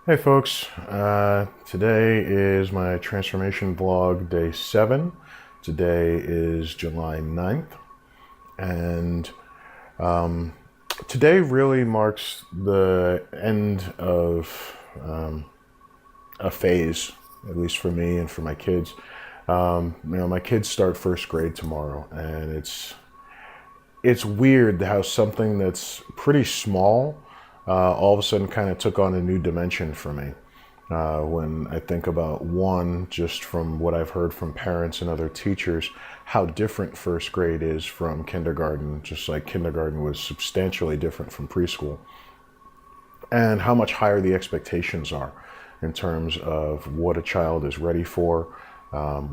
Hey folks, today is my transformation vlog day 7. Today is July 9th, and today really marks the end of a phase, at least for me and for my kids. My kids start first grade tomorrow, and it's weird how something that's pretty small all of a sudden kind of took on a new dimension for me. When I think about one, just from what I've heard from parents and other teachers, how different first grade is from kindergarten, just like kindergarten was substantially different from preschool, and how much higher the expectations are in terms of what a child is ready for,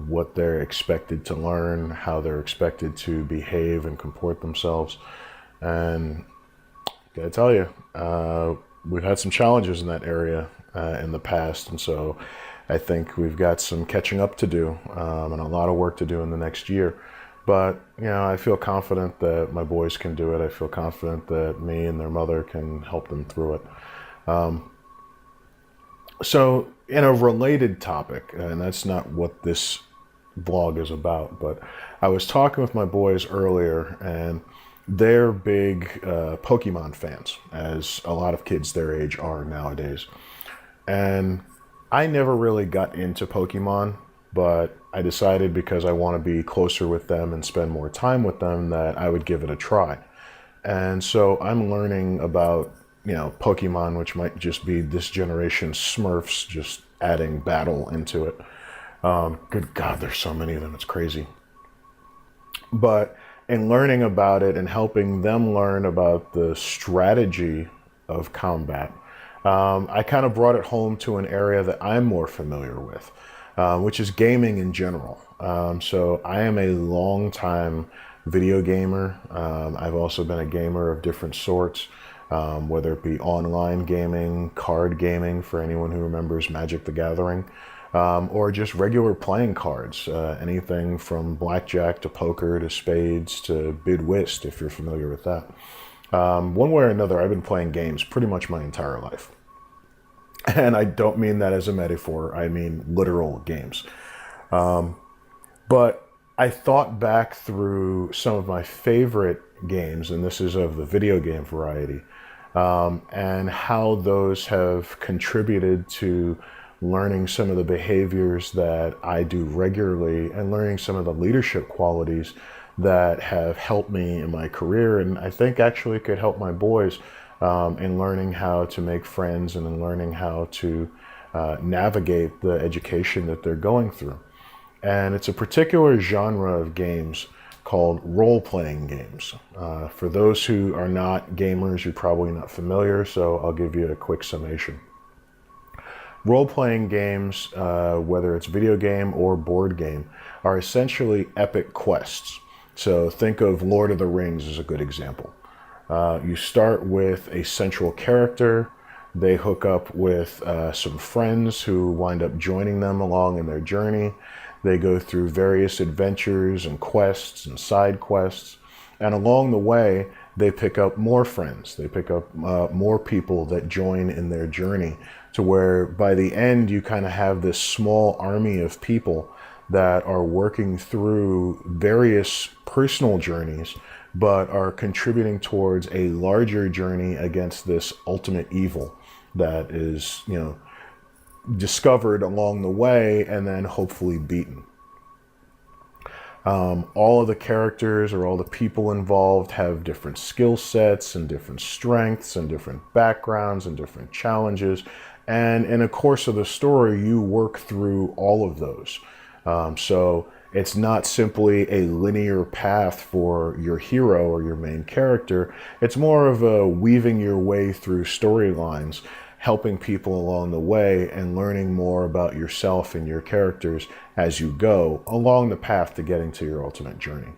what they're expected to learn, how they're expected to behave and comport themselves. And gotta tell you, we've had some challenges in that area in the past, and so I think we've got some catching up to do and a lot of work to do in the next year. But I feel confident that my boys can do it. I feel confident that me and their mother can help them through it. So, in a related topic, and that's not what this vlog is about, but I was talking with my boys earlier, and they're big Pokemon fans, as a lot of kids their age are nowadays. And I never really got into Pokemon, but I decided because I want to be closer with them and spend more time with them that I would give it a try. And so I'm learning about, Pokemon, which might just be this generation's Smurfs, just adding battle into it. Good God, there's so many of them. It's crazy. But in learning about it and helping them learn about the strategy of combat, I kind of brought it home to an area that I'm more familiar with, which is gaming in general. So I am a long time video gamer. I've also been a gamer of different sorts, whether it be online gaming, card gaming for anyone who remembers Magic the Gathering, or just regular playing cards, anything from blackjack to poker to spades to bid whist, if you're familiar with that. One way or another, I've been playing games pretty much my entire life. And I don't mean that as a metaphor, I mean literal games. But I thought back through some of my favorite games, and this is of the video game variety, and how those have contributed to learning some of the behaviors that I do regularly and learning some of the leadership qualities that have helped me in my career, and I think actually could help my boys in learning how to make friends and in learning how to navigate the education that they're going through. And it's a particular genre of games called role-playing games. For those who are not gamers, you're probably not familiar, so I'll give you a quick summation. Role-playing games, whether it's video game or board game, are essentially epic quests. So think of Lord of the Rings as a good example. You start with a central character. They hook up with some friends who wind up joining them along in their journey. They go through various adventures and quests and side quests. And along the way, they pick up more friends. They pick up more people that join in their journey, to where by the end, you kind of have this small army of people that are working through various personal journeys, but are contributing towards a larger journey against this ultimate evil that is, discovered along the way and then hopefully beaten. All of the characters or all the people involved have different skill sets and different strengths and different backgrounds and different challenges. And in the course of the story, you work through all of those. So it's not simply a linear path for your hero or your main character. It's more of a weaving your way through storylines, helping people along the way and learning more about yourself and your characters as you go along the path to getting to your ultimate journey.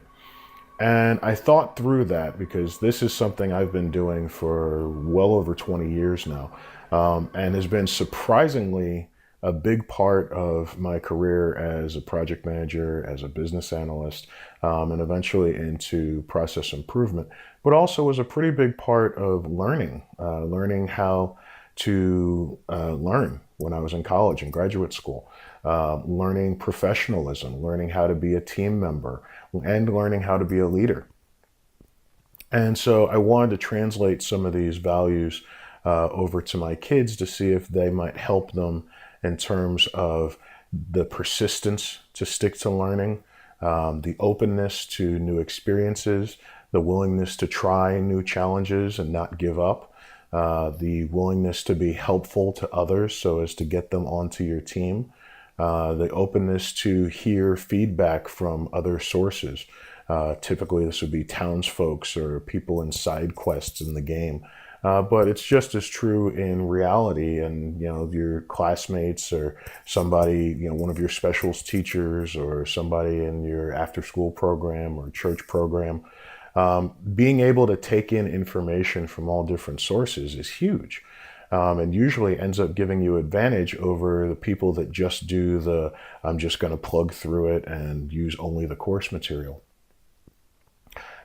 And I thought through that because this is something I've been doing for well over 20 years now, and has been surprisingly a big part of my career as a project manager, as a business analyst, and eventually into process improvement, but also was a pretty big part of learning how to learn when I was in college and graduate school, learning professionalism, learning how to be a team member, and learning how to be a leader. And so I wanted to translate some of these values over to my kids to see if they might help them in terms of the persistence to stick to learning, the openness to new experiences, the willingness to try new challenges and not give up, the willingness to be helpful to others so as to get them onto your team, the openness to hear feedback from other sources. Typically, this would be townsfolks or people in side quests in the game. But it's just as true in reality, and your classmates or somebody, one of your specials teachers or somebody in your after-school program or church program. Being able to take in information from all different sources is huge. And usually ends up giving you advantage over the people that just do I'm just going to plug through it and use only the course material.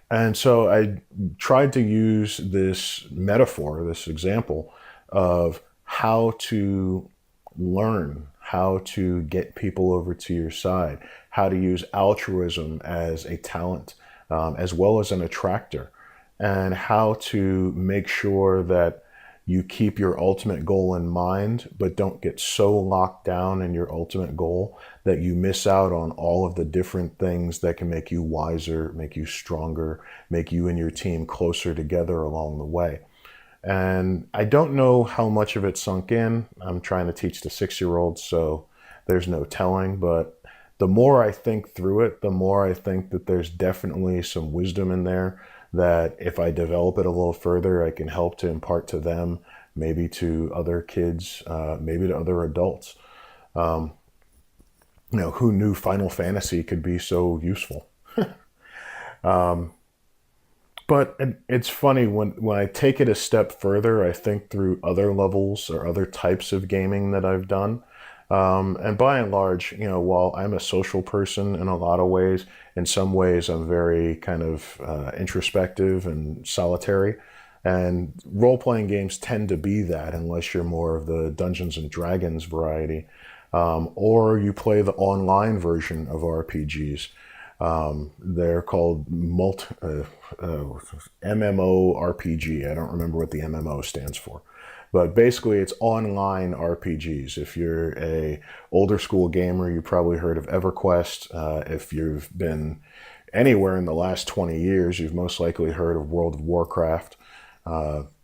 And so I tried to use this metaphor, this example of how to learn, how to get people over to your side, how to use altruism as a talent, as well as an attractor, and how to make sure that you keep your ultimate goal in mind, but don't get so locked down in your ultimate goal that you miss out on all of the different things that can make you wiser, make you stronger, make you and your team closer together along the way. And I don't know how much of it sunk in. I'm trying to teach the 6-year-olds, so there's no telling. But the more I think through it, the more I think that there's definitely some wisdom in there that if I develop it a little further, I can help to impart to them, maybe to other kids, maybe to other adults. Who knew Final Fantasy could be so useful? But it's funny, when I take it a step further, I think through other levels or other types of gaming that I've done. And by and large, while I'm a social person in a lot of ways, in some ways I'm very kind of introspective and solitary. And role-playing games tend to be that, unless you're more of the Dungeons and Dragons variety, or you play the online version of RPGs. They're called MMORPG. I don't remember what the MMO stands for. But basically, it's online RPGs. If you're a older school gamer, you probably heard of EverQuest. If you've been anywhere in the last 20 years, you've most likely heard of World of Warcraft.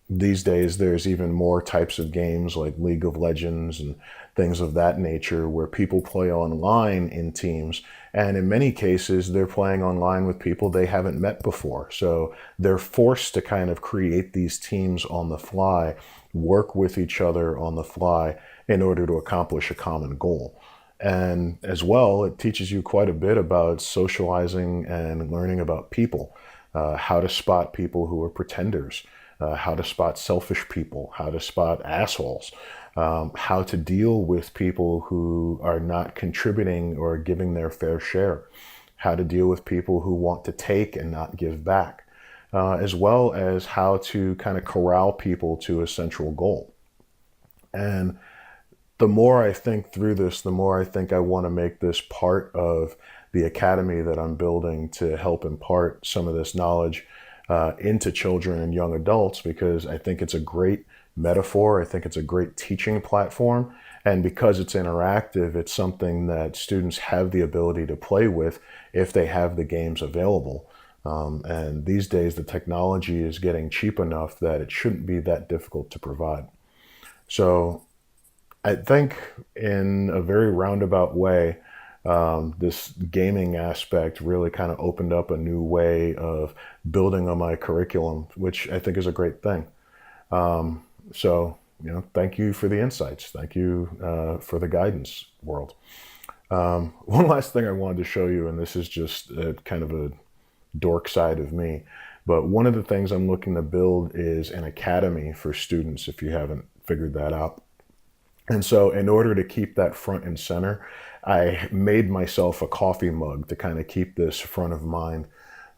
These days, there's even more types of games like League of Legends and things of that nature where people play online in teams. And in many cases, they're playing online with people they haven't met before. So they're forced to kind of create these teams on the fly, work with each other on the fly in order to accomplish a common goal. And as well, it teaches you quite a bit about socializing and learning about people, how to spot people who are pretenders, how to spot selfish people, how to spot assholes, how to deal with people who are not contributing or giving their fair share, how to deal with people who want to take and not give back, as well as how to kind of corral people to a central goal. And the more I think through this, the more I think I want to make this part of the academy that I'm building to help impart some of this knowledge into children and young adults, because I think it's a great metaphor. I think it's a great teaching platform. And because it's interactive, it's something that students have the ability to play with if they have the games available. And these days, the technology is getting cheap enough that it shouldn't be that difficult to provide. So I think in a very roundabout way, this gaming aspect really kind of opened up a new way of building on my curriculum, which I think is a great thing. So, thank you for the insights. Thank you for the guidance, world. One last thing I wanted to show you, and this is just kind of a dork side of me, but one of the things I'm looking to build is an academy for students, if you haven't figured that out. And so in order to keep that front and center, I made myself a coffee mug to kind of keep this front of mind.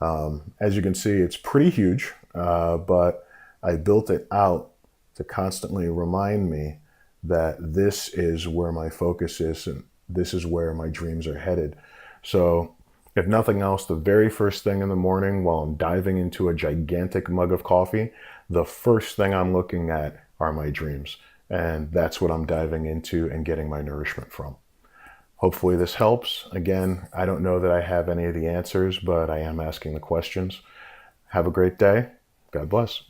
As you can see, it's pretty huge, but I built it out to constantly remind me that this is where my focus is and this is where my dreams are headed. So if nothing else, the very first thing in the morning while I'm diving into a gigantic mug of coffee, the first thing I'm looking at are my dreams. And that's what I'm diving into and getting my nourishment from. Hopefully this helps. Again, I don't know that I have any of the answers, but I am asking the questions. Have a great day. God bless.